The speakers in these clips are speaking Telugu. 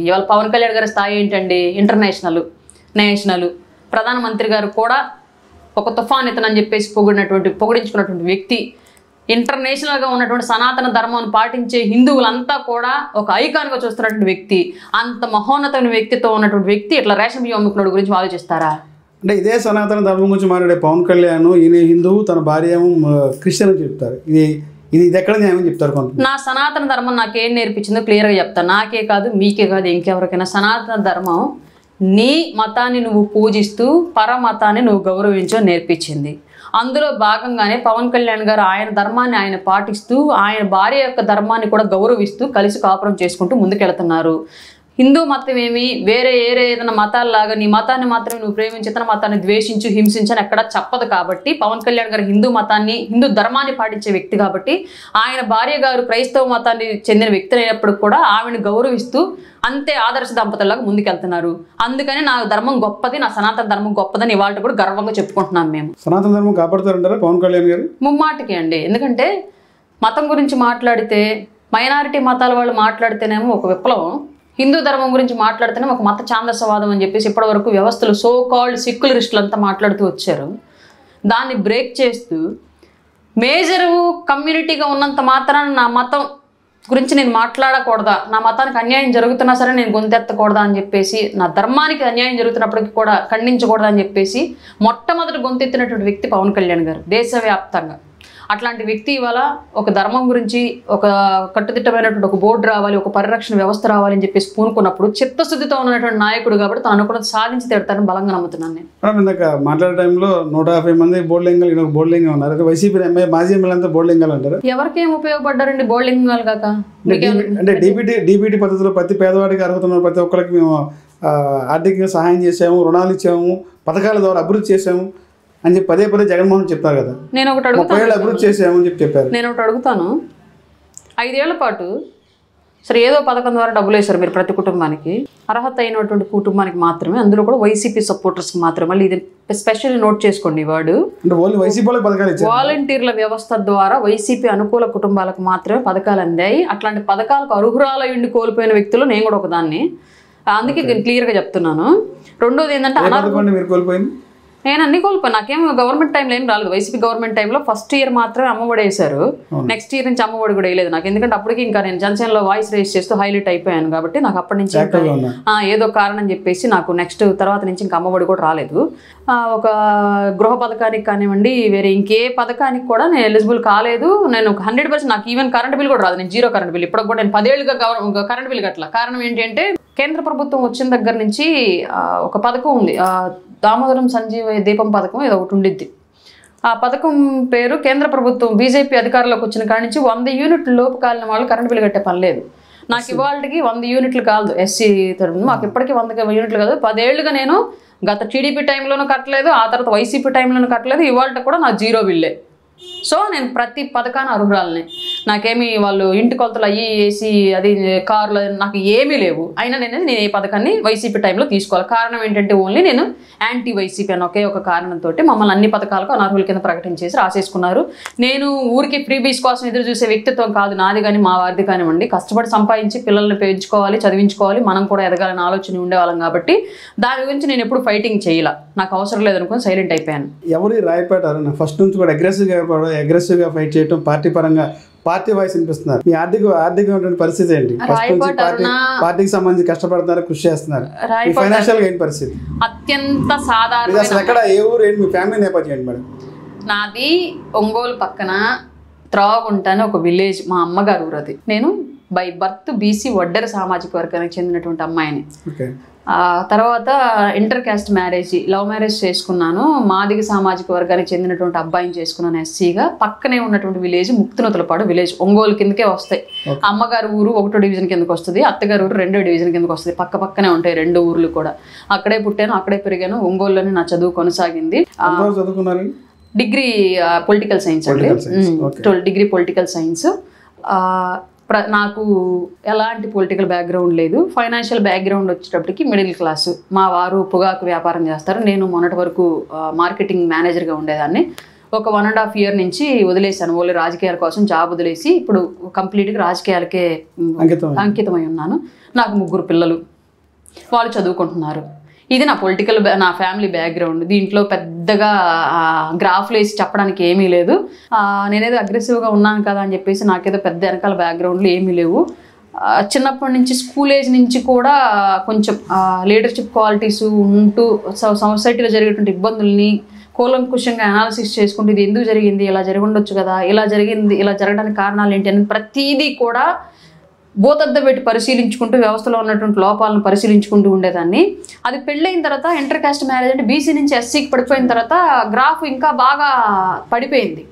ఇవాళ పవన్ కళ్యాణ్ గారి స్థాయి ఏంటండి? International, national. ప్రధానమంత్రి గారు కూడా ఒక తుఫాన్ ఇతనని చెప్పేసి పొగిడించుకున్నటువంటి వ్యక్తి. ఇంటర్నేషనల్గా ఉన్నటువంటి సనాతన ధర్మాన్ని పాటించే హిందువులంతా కూడా ఒక ఐకాన్గా చూస్తున్నటువంటి వ్యక్తి. అంత మహోన్నతమైన వ్యక్తితో ఉన్నటువంటి వ్యక్తి ఇట్లా రేషన్ బియ్యం అమ్ముకున్నాడు గురించి ఆలోచిస్తారా? అంటే ఇదే సనాతన ధర్మం గురించి మాట్లాడే పవన్ కళ్యాణ్ ఈయన హిందువు, తన భార్య క్రిస్టియన్ అని చెప్తారు. ఇది ఎక్కడ న్యాయం చెప్తారు? నా సనాతన ధర్మం నాకేం నేర్పించిందో క్లియర్గా చెప్తాను. నాకే కాదు, మీకే కాదు, ఇంకెవరికైనా సనాతన ధర్మం నీ మతాన్ని నువ్వు పూజిస్తూ పరమతాన్ని నువ్వు గౌరవించో నేర్పించింది. అందులో భాగంగానే పవన్ కళ్యాణ్ గారు ఆయన ధర్మాన్ని ఆయన పాటిస్తూ ఆయన భార్య యొక్క ధర్మాన్ని కూడా గౌరవిస్తూ కలిసి కాపురం చేసుకుంటూ ముందుకెళ్తున్నారు. హిందూ మతం ఏమి వేరే ఏదైనా మతాల్లాగా నీ మతాన్ని మాత్రమే నువ్వు ప్రేమించి ఇతర మతాన్ని ద్వేషించు, హింసించని ఎక్కడ చెప్పదు. కాబట్టి పవన్ కళ్యాణ్ గారు హిందూ ధర్మాన్ని పాటించే వ్యక్తి కాబట్టి ఆయన భార్య గారు క్రైస్తవ మతాన్ని చెందిన వ్యక్తి అయినప్పుడు కూడా ఆమెను గౌరవిస్తూ అంతే ఆదర్శ దంపతుల్లాగా ముందుకెళ్తున్నారు. అందుకని నా ధర్మం గొప్పది, నా సనాతన ధర్మం గొప్పదని ఇవాళ కూడా గర్వంగా చెప్పుకుంటున్నాం. మేము సనాతన ధర్మం కాపాడుతారంటారా పవన్ కళ్యాణ్ గారు? ముమ్మాటికి అండి. ఎందుకంటే మతం గురించి మాట్లాడితే మైనారిటీ మతాల వాళ్ళు మాట్లాడితేనేమో ఒక విప్లవం, హిందూ ధర్మం గురించి మాట్లాడితేనే ఒక మత ఛాందసవాదం అని చెప్పేసి ఇప్పటి వరకు వ్యవస్థలు సో కాల్డ్ సెక్యులరిస్టులు అంతా మాట్లాడుతూ వచ్చారు. దాన్ని బ్రేక్ చేస్తూ మేజర్ కమ్యూనిటీగా ఉన్నంత మాత్రాన నా మతం గురించి నేను మాట్లాడకూడదా, నా మతానికి అన్యాయం జరుగుతున్నా సరే నేను గొంతెత్తకూడదా అని చెప్పేసి, నా ధర్మానికి అన్యాయం జరుగుతున్నప్పటికీ కూడా ఖండించకూడదా అని చెప్పేసి మొట్టమొదటి గొంతెత్తినటువంటి వ్యక్తి పవన్ కళ్యాణ్ గారు దేశవ్యాప్తంగా. అట్లాంటి వ్యక్తి ఇవాళ ఒక ధర్మం గురించి ఒక కట్టుదిట్టమైనటువంటి ఒక బోర్డు రావాలి, ఒక పరిరక్షణ వ్యవస్థ రావాలి అని చెప్పేసి పూనుకున్నప్పుడు చిత్తశుద్ధితో ఉన్నటువంటి నాయకుడు కాబట్టి తను అనుకున్నది సాధించి తీరుతారని బలంగా నమ్ముతున్నాను నేను. ఇందాక మాట్లాడే టైంలో 150 మంది బోర్డులింగాలు బోర్డులింగం ఉన్నారు. వైసీపీ మాజీ ఎమ్మెల్యేంతా బోర్డులింగాలు అంటారు. ఎవరికేం ఉపయోగపడ్డారండి బోర్డులింగాలు కాక? అంటే డీబీటీ పద్ధతిలో ప్రతి పేదవాడికి అర్హత ఉన్న ప్రతి ఒక్కరికి మేము ఆర్థికంగా సహాయం చేసాము, రుణాలు ఇచ్చాము, పథకాల ద్వారా అభివృద్ధి చేసాము అని చెప్పి పదే జగన్మోహన్ చెప్తారు కదా. నేను ఒకటి అభివృద్ధి చేసామని చెప్పారు. నేను ఒకటి అడుగుతాను, 5 ఏళ్ల పాటు సరే ఏదో పథకం ద్వారా డబ్బులు వేశారు మీరు ప్రతి కుటుంబానికి, అర్హత అయినటువంటి కుటుంబానికి మాత్రమే, అందులో కూడా వైసీపీ సపోర్టర్స్కి మాత్రమే. మళ్ళీ ఇది స్పెషల్ నోట్ చేసుకోండి వర్డ్. వాలంటీర్ల వ్యవస్థ ద్వారా వైసీపీ అనుకూల కుటుంబాలకు మాత్రమే పథకాలు అందాయి. అట్లాంటి పథకాలకు అర్హురాలయ్యుండి కోల్పోయిన వ్యక్తులు నేను కూడా ఒకదాన్ని. అందుకే క్లియర్గా చెప్తున్నాను. రెండోది ఏంటంటే నేను అన్ని కోల్పోయాను. నాకేం గవర్నమెంట్ టైంలో ఏం రాలేదు. వైసీపీ గవర్నమెంట్ టైంలో ఫస్ట్ ఇయర్ మాత్రమే అమ్మఒడి వేశారు. నెక్స్ట్ ఇయర్ నుంచి అమ్మఒడి కూడా వేయలేదు నాకు. ఎందుకంటే అప్పటికి ఇంకా నేను జనసేనలో వాయిస్ రేస్ చేస్తూ హైలైట్ అయిపోయాను కాబట్టి నాకు అప్పటి నుంచి ఏదో కారణం చెప్పేసి నాకు నెక్స్ట్ తర్వాత నుంచి ఇంకా అమ్మఒడి కూడా రాలేదు. ఒక గృహ పథకానికి కానివ్వండి, వేరే ఇంకే పథకానికి కూడా నేను ఎలిజిబుల్ కాలేదు. నేను 100% నాకు ఈవెన్ కరెంట్ బిల్ కూడా రాదు. నేను 0 కరెంట్ బిల్. ఇప్పుడు కూడా నేను 10 ఏళ్ళుగా కరెంట్ బిల్ కట్టల. కారణం ఏంటంటే కేంద్ర ప్రభుత్వం వచ్చిన దగ్గర నుంచి ఒక పథకం ఉంది, దామోదరం సంజీవ దీపం పథకం ఏదో ఒకటి ఉండిద్ది. ఆ పథకం పేరు కేంద్ర ప్రభుత్వం బీజేపీ అధికారంలోకి వచ్చిన కాడి నుంచి 100 యూనిట్ల లోపు కాలిన వాళ్ళు కరెంట్ బిల్ కట్టే పని లేదు. నాకు ఇవాళకి 100 యూనిట్లు కాదు ఎస్సీ తరఫున, మాకు ఇప్పటికీ 100 యూనిట్లు కాదు. 10 ఏళ్ళుగా నేను గత టీడీపీ టైంలోనూ కట్టలేదు, ఆ తర్వాత వైసీపీ టైంలోనూ కట్టలేదు. ఇవాళ కూడా నాకు 0 బిల్లే. సో నేను ప్రతి పథకాన్ని అర్హురాలని. నాకేమి వాళ్ళు ఇంటి కొలతలు అయ్యి వేసి అది కార్లు నాకు ఏమీ లేవు. అయినా నేను ఏ పథకాన్ని వైసీపీ టైంలో తీసుకోవాలి. కారణం ఏంటంటే ఓన్లీ నేను యాంటీ వైసీపీ అని ఒకే ఒక కారణంతో మమ్మల్ని అన్ని పథకాలకు అనర్హుల కింద ప్రకటించేసి రాసేసుకున్నారు. నేను ఊరికి ఫ్రీ బీస్ కోసం ఎదురు చూసే వ్యక్తిత్వం కాదు నాది కానీ మా వారిది కానివ్వండి. కష్టపడి సంపాదించి పిల్లల్ని పెంచుకోవాలి, చదివించుకోవాలి, మనం కూడా ఎదగాలని ఆలోచన ఉండేవాళ్ళం కాబట్టి దాని గురించి నేను ఎప్పుడు ఫైటింగ్ చేయాల. నాకు అవసరం లేదనుకుని సైలెంట్ అయిపోయాను. ఎవరు రాయపేట ఫస్ట్ నుంచి కూడా అగ్రెసివ్గా ఫైట్ చేయడం, పార్టీ పరంగా పార్టీ వాయిస్ వినిపిస్తున్నారు. మీ ఆర్థిక పరిస్థితి ఏంటి? పార్టీకి సంబంధించి కష్టపడుతున్నారు, కృషి చేస్తున్నారు. ఫైనాన్షియల్ గా ఏంటి పరిస్థితి? అత్యంత సాధారణ. అసలు ఎక్కడ ఏ ఊరు ఏంటి? మీ ఫ్యామిలీ నేపథ్యం ఏంటి మేడం? నాది ఒంగోలు పక్కన త్రాగుంట అని ఒక విలేజ్. మా అమ్మగారు ఊరు అది. నేను బై బర్త్ బీసీ వడ్డెర సామాజిక వర్గానికి చెందినటువంటి అమ్మాయిని. తర్వాత inter caste marriage, love marriage చేసుకున్నాను. మాదిగ సామాజిక వర్గానికి చెందినటువంటి అబ్బాయిని చేసుకున్నాను ఎస్సీగా. పక్కనే ఉన్నటువంటి విలేజ్ ముక్తినతులపాడు విలేజ్, ఒంగోలు కిందకే వస్తాయి. అమ్మగారు ఊరు 1వ డివిజన్ కిందకి వస్తుంది, అత్తగారు ఊరు 2వ డివిజన్ కిందకి వస్తుంది. పక్కనే ఉంటాయి 2 ఊర్లు కూడా. అక్కడే పుట్టాను, అక్కడే పెరిగాను. ఒంగోలులోనే నా చదువు కొనసాగింది. డిగ్రీ పొలిటికల్ సైన్స్ అండి, డిగ్రీ పొలిటికల్ సైన్స్. నాకు ఎలాంటి పొలిటికల్ బ్యాక్గ్రౌండ్ లేదు. ఫైనాన్షియల్ బ్యాక్గ్రౌండ్ వచ్చేటప్పటికి మిడిల్ క్లాసు. మా వారు పొగాకు వ్యాపారం చేస్తారు. నేను మొన్నటి వరకు మార్కెటింగ్ మేనేజర్గా ఉండేదాన్ని. ఒక 1.5 year నుంచి వదిలేశాను. ఓన్లీ రాజకీయాల కోసం జాబ్ వదిలేసి ఇప్పుడు కంప్లీట్గా రాజకీయాలకే అంకితమై ఉన్నాను. నాకు 3 పిల్లలు, వాళ్ళు చదువుకుంటున్నారు. ఇది నా ఫ్యామిలీ బ్యాక్గ్రౌండ్. దీంట్లో పెద్దగా గ్రాఫ్లు వేసి చెప్పడానికి ఏమీ లేదు. నేనేదో అగ్రెసివ్గా ఉన్నాను కదా అని చెప్పేసి నాకేదో పెద్ద వెనకాల బ్యాక్గ్రౌండ్లు ఏమీ లేవు. చిన్నప్పటి నుంచి స్కూల్ ఏజ్ నుంచి కూడా కొంచెం లీడర్షిప్ క్వాలిటీస్ ఉంటూ సొసైటీలో జరిగేటువంటి ఇబ్బందుల్ని కూలంకుషంగా అనాలిసిస్ చేసుకుంటూ ఇది ఎందుకు జరిగింది, ఇలా జరిగి ఉండొచ్చు కదా, ఇలా జరిగింది, ఇలా జరగడానికి కారణాలు ఏంటి అని ప్రతిదీ కూడా బోతద్ద పెట్టి పరిశీలించుకుంటూ వ్యవస్థలో ఉన్నటువంటి లోపాలను పరిశీలించుకుంటూ ఉండేదాన్ని. అది పెళ్ళైన తర్వాత ఇంటర్ కాస్ట్ మ్యారేజ్ అంటే బీసీ నుంచి ఎస్సీకి పడిపోయిన తర్వాత గ్రాఫ్ ఇంకా బాగా పడిపోయింది.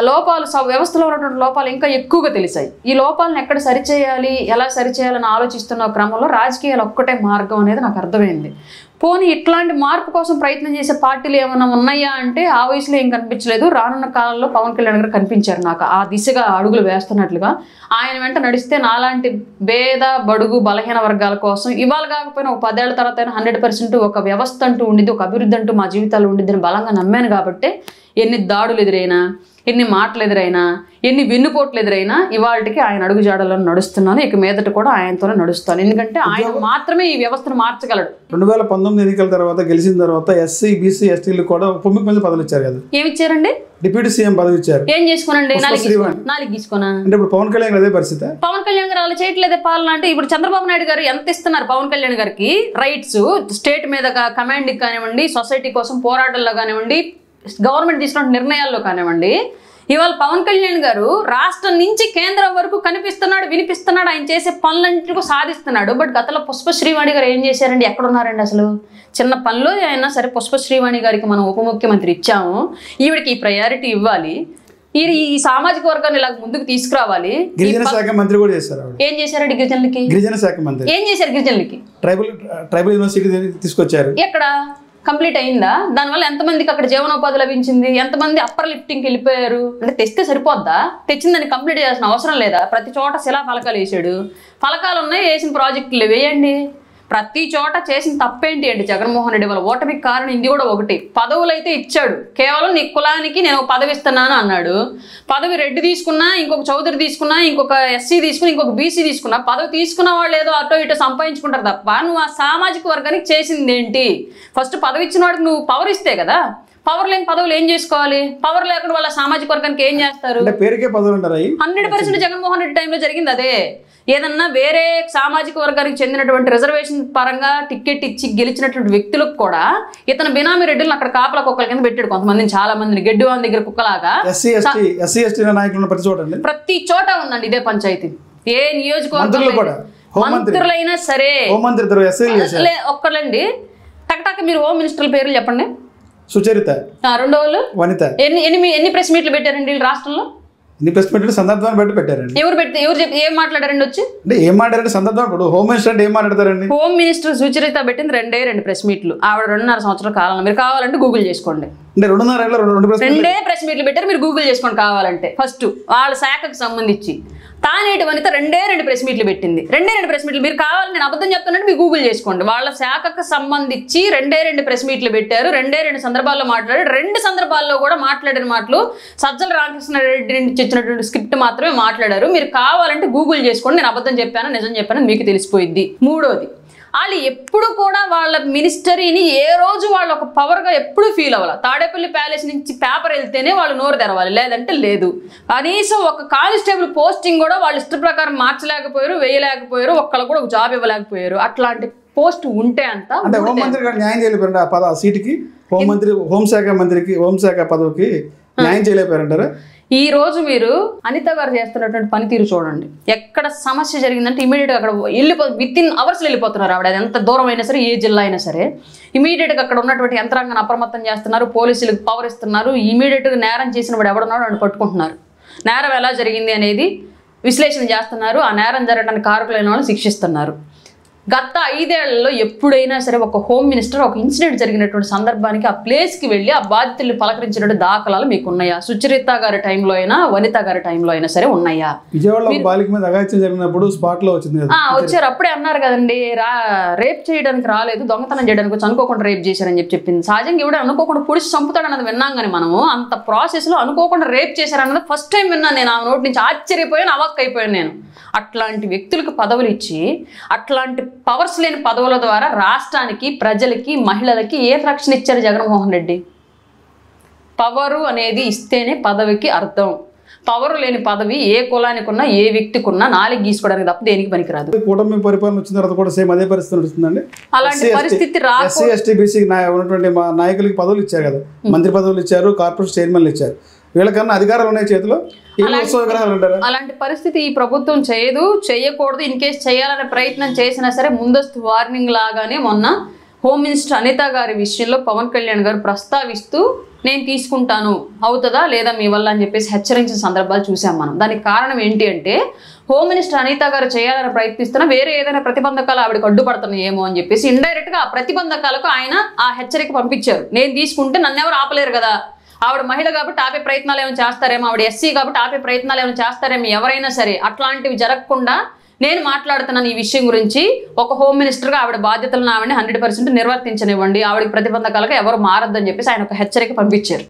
లోపాలు వ్యవస్థలో ఉన్నటువంటి లోపాలు ఇంకా ఎక్కువగా తెలిసాయి. ఈ లోపాలను ఎక్కడ సరిచేయాలి, ఎలా సరిచేయాలని ఆలోచిస్తున్న క్రమంలో రాజకీయాలు ఒక్కటే మార్గం అనేది నాకు అర్థమైంది. పోనీ ఇట్లాంటి మార్పు కోసం ప్రయత్నం చేసే పార్టీలు ఏమైనా ఉన్నాయా అంటే ఆ వయసులో ఏం కనిపించలేదు. రానున్న కాలంలో పవన్ కళ్యాణ్ గారు కనిపించారు నాకు ఆ దిశగా అడుగులు వేస్తున్నట్లుగా. ఆయన వెంట నడిస్తే నాలాంటి పేద బడుగు బలహీన వర్గాల కోసం ఇవాళ కాకపోయినా ఒక 10 ఏళ్ల తర్వాత 100% ఒక వ్యవస్థ అంటూ ఉండిద్ది, ఒక అభివృద్ధి అంటూ మా జీవితాల్లో ఉండిద్దని బలంగా నమ్మాను. కాబట్టి ఎన్ని దాడులు ఎదురైనా, ఎన్ని మాటలు ఎదురైనా, ఎన్ని వెన్నుపోట్లు ఎదురైనా ఇవాళకి ఆయన అడుగు జాడల్లో నడుస్తున్నాను. ఇక మీదట కూడా ఆయనతోనే నడుస్తాను. ఎందుకంటే ఆయన మాత్రమే ఈ వ్యవస్థను మార్చగలడు. 2019 ఎన్నికల తర్వాత గెలిచిన తర్వాత ఎస్సీ బీసీ ఎస్టీలు కూడా ఉప ముఖ్యమంత్రి పదవులు ఇచ్చారు కదా. ఏమి ఇచ్చారండి? డిప్యూటీ సీఎం పదవి ఇచ్చారు. ఏం చేసుకోనండి? 4 గీసుకోనా అంటే ఇప్పుడు పవన్ కళ్యాణ్ అదే పరిస్థితి. పవన్ కళ్యాణ్ గారు అలా చేయట్లేదే పాలన. అంటే ఇప్పుడు చంద్రబాబు నాయుడు గారు ఎంత ఇస్తున్నారు పవన్ కళ్యాణ్ గారికి రైట్స్, స్టేట్ మీద కమాండ్కి కానివ్వండి, సొసైటీ కోసం పోరాటంలో కానివ్వండి, గవర్నమెంట్ తీసుకున్న నిర్ణయాల్లో కానివ్వండి. ఇవాళ పవన్ కళ్యాణ్ గారు రాష్ట్రం నుంచి కేంద్రం వరకు కనిపిస్తున్నాడు, వినిపిస్తున్నాడు, ఆయన చేసే పనులన్నింటికీ సాధిస్తున్నాడు. బట్ గతంలో పుష్పశ్రీవాణి గారు ఏం చేశారండి? ఎక్కడున్నారండి అసలు? చిన్న పనిలో అయినా సరే పుష్పశ్రీవాణి గారికి మనం ఉప ముఖ్యమంత్రి ఇచ్చాము, ఈవిడికి ఈ ప్రయారిటీ ఇవ్వాలి, ఈ సామాజిక వర్గాన్ని ఇలా ముందుకు తీసుకురావాలి. గిరిజన శాఖ మంత్రి కూడా చేశారు. ఏం చేశారండి గిరిజనులకి? గిరిజన శాఖ మంత్రి ఏం చేశారు? గిరిజనులకి ట్రైబల్ యూనివర్సిటీ తీసుకొచ్చారు. ఎక్కడ కంప్లీట్ అయిందా? దానివల్ల ఎంతమందికి అక్కడ జీవనోపాధి లభించింది? ఎంతమంది అప్పర్ లిఫ్టింగ్కి వెళ్ళిపోయారు? అంటే తెస్తే సరిపోద్దా? తెచ్చిందని కంప్లీట్ చేయాల్సిన అవసరం లేదా? ప్రతి చోట శిలా ఫలకాలు వేసాడు. ఫలకాలు ఉన్నాయి, వేసిన ప్రాజెక్టులు వేయండి. ప్రతి చోట చేసిన తప్పేంటి అంటే జగన్మోహన్ రెడ్డి వాళ్ళ ఓటమికి కారణం ఇది కూడా ఒకటి. పదవులు అయితే ఇచ్చాడు, కేవలం నీ కులానికి నేను ఒక పదవి ఇస్తున్నాను అన్నాడు. పదవి రెడ్డి తీసుకున్నా, ఇంకొక చౌదరి తీసుకున్నా, ఇంకొక ఎస్సీ తీసుకుని, ఇంకొక బీసీ తీసుకున్నా, పదవి తీసుకున్న వాళ్ళు ఏదో అటో ఇటో సంపాదించుకుంటారు తప్ప నువ్వు ఆ సామాజిక వర్గానికి చేసింది ఏంటి? ఫస్ట్ పదవి ఇచ్చిన వాడికి నువ్వు పవర్ ఇస్తే కదా. పవర్ లేని పదవులు ఏం చేసుకోవాలి? పవర్ లేకుండా వాళ్ళ సామాజిక వర్గానికి ఏం చేస్తారు? 100% జగన్మోహన్ రెడ్డి టైంలో జరిగింది అదే. ఏదన్నా వేరే సామాజిక వర్గానికి చెందినటువంటి రిజర్వేషన్ పరంగా టికెట్ ఇచ్చి గెలిచినటువంటి వ్యక్తులకు కూడా ఇతను బినామీ రెడ్డిలను అక్కడ కాపలా కుక్కల కింద పెట్టాడు. కొంతమందిని, చాలా మందిని గెడ్డివాన్ దగ్గర కుక్కలాగా ప్రతి చోట ఉందండి ఇదే పంచాయతీ. ఏ నియోజకవర్గం మంత్రులైనా సరే ఒక్కలండి. టక్టక్ మీరు హోమ్ మినిస్టర్ల పేర్లు చెప్పండి. సుచరిత, రెండో వాళ్ళు వనిత. ఎన్ని ప్రెస్ మీట్లు పెట్టారండి రాష్ట్రంలో? సందర్భాన్ని బట్టి పెట్టారండి. ఎవరు ఏం మాట్లాడారండి వచ్చి? అంటే ఏం మాట్లాడారు సందర్భం? ఇప్పుడు హోమ్ మినిస్టర్ అంటే ఏం మాట్లాడతారండి? హోమ్ మినిస్టర్ సుచరిత పెట్టింది 2 ప్రెస్ మీట్లు. ఆవిడ 2.5 సంవత్సరాల కాలంలో మీరు కావాలంటే గూగుల్ చేసుకోండి. అంటే 2.5 ప్రెస్ మీట్లు పెట్టారు, మీరు గూగుల్ చేసుకోండి కావాలంటే. ఫస్ట్ వాళ్ళ శాఖకు సంబంధించి తానేటి వనిత 2 ప్రెస్ మీట్లు పెట్టింది. 2 ప్రెస్ మీట్లు మీరు కావాలని నేను అబద్ధం చెప్తానంటే మీరు గూగుల్ చేసుకోండి. వాళ్ళ శాఖకు సంబంధించి 2 ప్రెస్ మీట్లు పెట్టారు. 2 సందర్భాల్లో మాట్లాడారు. 2 సందర్భాల్లో కూడా మాట్లాడిన మాటలు సజ్జల రామకృష్ణారెడ్డి నుంచి ఇచ్చినటువంటి స్క్రిప్ట్ మాత్రమే మాట్లాడారు. మీరు కావాలంటే గూగుల్ చేసుకోండి. నేను అబద్ధం చెప్పాను, నిజం చెప్పాను మీకు తెలిసిపోయింది. మూడోది, వాళ్ళు ఎప్పుడు కూడా వాళ్ళ మినిస్టరీని ఏ రోజు వాళ్ళు ఒక పవర్గా ఎప్పుడు ఫీల్ అవ్వాలి. తాడేపల్లి ప్యాలెస్ నుంచి పేపర్ వెళ్తేనే వాళ్ళు నోరు తెరవాలి, లేదంటే లేదు. కనీసం ఒక కానిస్టేబుల్ పోస్టింగ్ కూడా వాళ్ళు ఇష్ట ప్రకారం మార్చలేకపోయారు, వేయలేకపోయారు, ఒక్కళ్ళు కూడా ఒక జాబ్ ఇవ్వలేకపోయారు. అట్లాంటి పోస్ట్ ఉంటే అంతా హోంమంత్రి గారు న్యాయం చేయలేకపోయారు. ఆ సీటుకి హోంశాఖ పదవికి న్యాయం చేయలేకపోయారంటారా? ఈ రోజు మీరు అనిత గారు చేస్తున్నటువంటి పనితీరు చూడండి. ఎక్కడ సమస్య జరిగిందంటే ఇమీడియట్గా అక్కడ విత్ ఇన్ అవర్స్లో వెళ్ళిపోతున్నారు. ఆవిడ ఎంత దూరం అయినా సరే, ఏ జిల్లా అయినా సరే ఇమీడియట్గా అక్కడ ఉన్నటువంటి యంత్రాంగాన్ని అప్రమత్తం చేస్తున్నారు, పోలీసులకు పవర్ ఇస్తున్నారు. ఇమీడియట్గా నేరం చేసిన వాడు ఎవడున్నాడో వాడిని పట్టుకుంటున్నారు. నేరం ఎలా జరిగింది అనేది విశ్లేషణ చేస్తున్నారు. ఆ నేరం జరగడానికి కారకులైన వాళ్ళు శిక్షిస్తున్నారు. గత 5 ఏళ్లలో ఎప్పుడైనా సరే ఒక హోమ్ మినిస్టర్ ఒక ఇన్సిడెంట్ జరిగినటువంటి సందర్భానికి ఆ ప్లేస్కి వెళ్ళి ఆ బాధితుల్ని పలకరించినటువంటి దాఖలాలు మీకు ఉన్నాయా? సుచరిత గారి టైంలో అయినా, వనిత గారి టైంలో అయినా సరే ఉన్నాయా? విజయవాడలో బాలిక మీద అఘాయిత్యం జరిగినప్పుడు స్పాట్ లో వచ్చింది కదా. వచ్చారు, అప్పుడే అన్నారు కదండి, రేప్ చేయడానికి రాలేదు, దొంగతనం చేయడానికి వచ్చి అనుకోకుండా రేప్ చేశారని చెప్పింది. సహజంగా ఇవిడ అనుకోకుండా పుడిచి చంపుతాడన్నది విన్నాం కానీ మనము అంత ప్రాసెస్ లో అనుకోకుండా రేప్ చేశారన్నది ఫస్ట్ టైం విన్నాను నేను. ఆ నోటి నుంచి ఆశ్చర్యపోయాను, అవాక్కైపోయాను నేను. అట్లాంటి వ్యక్తులకు పదవులు ఇచ్చి అట్లాంటి పవర్స్ లేని పదవుల ద్వారా రాష్ట్రానికి, ప్రజలకి, మహిళలకి ఏ రక్షణ ఇచ్చారు జగన్మోహన్ రెడ్డి? పవరు అనేది ఇస్తేనే పదవికి అర్థం. పవరు లేని పదవి ఏ కులానికి ఉన్నా, ఏ వ్యక్తికి ఉన్నా నాలుగు గీసుకోవడానికి తప్ప దేనికి పనికిరాదు. కూటమి పరిపాలన వచ్చిన తర్వాత కూడా సేమ్ అదే పరిస్థితి నడుస్తుందండి. అలాంటి పరిస్థితి ఎస్సీ ఎస్టీ బీసీ ఉన్నటువంటి మా నాయకులకి పదవులు ఇచ్చారు కదా, మంత్రి పదవులు ఇచ్చారు, కార్పొరేషన్ చైర్మన్లు ఇచ్చారు. వీళ్ళకన్నా అధికారాలు ఉన్నాయి చేతిలో. అలాంటి పరిస్థితి ఈ ప్రభుత్వం చేయదు, చేయకూడదు. ఇన్ కేసు చేయాలనే ప్రయత్నం చేసినా సరే ముందస్తు వార్నింగ్ లాగానే మొన్న హోమ్ మినిస్టర్ అనిత గారి విషయంలో పవన్ కళ్యాణ్ గారు ప్రస్తావిస్తూ నేను తీసుకుంటాను, అవుతుందా లేదా మీ వల్ల అని చెప్పేసి హెచ్చరించిన సందర్భాలు చూసాం మనం. దానికి కారణం ఏంటి అంటే హోమ్ మినిస్టర్ అనిత గారు చేయాలని ప్రయత్నిస్తున్నా వేరే ఏదైనా ప్రతిబంధకాలు ఆవిడకి అడ్డుపడుతున్నాయి ఏమో అని చెప్పేసి ఇండైరెక్ట్ గా ఆ ప్రతిబంధకాలకు ఆయన ఆ హెచ్చరిక పంపించారు. నేను తీసుకుంటే నన్ను ఎవరు ఆపలేరు కదా, ఆవిడ మహిళ కాబట్టి ఆపే ప్రయత్నాలు ఏమైనా చేస్తారేమో, ఆవిడ ఎస్సీ కాబట్టి ఆపే ప్రయత్నాలు ఏమైనా చేస్తారేమో, ఎవరైనా సరే అట్లాంటివి జరగకుండా నేను మాట్లాడుతున్నాను ఈ విషయం గురించి. ఒక హోమ్ మినిస్టర్గా ఆవిడ బాధ్యతలను ఆవిడని 100% నిర్వర్తించనివ్వండి, ఆవిడకి ప్రతిబంధకాలుగా ఎవరు మారద్దని చెప్పేసి ఆయన ఒక హెచ్చరిక పంపించారు.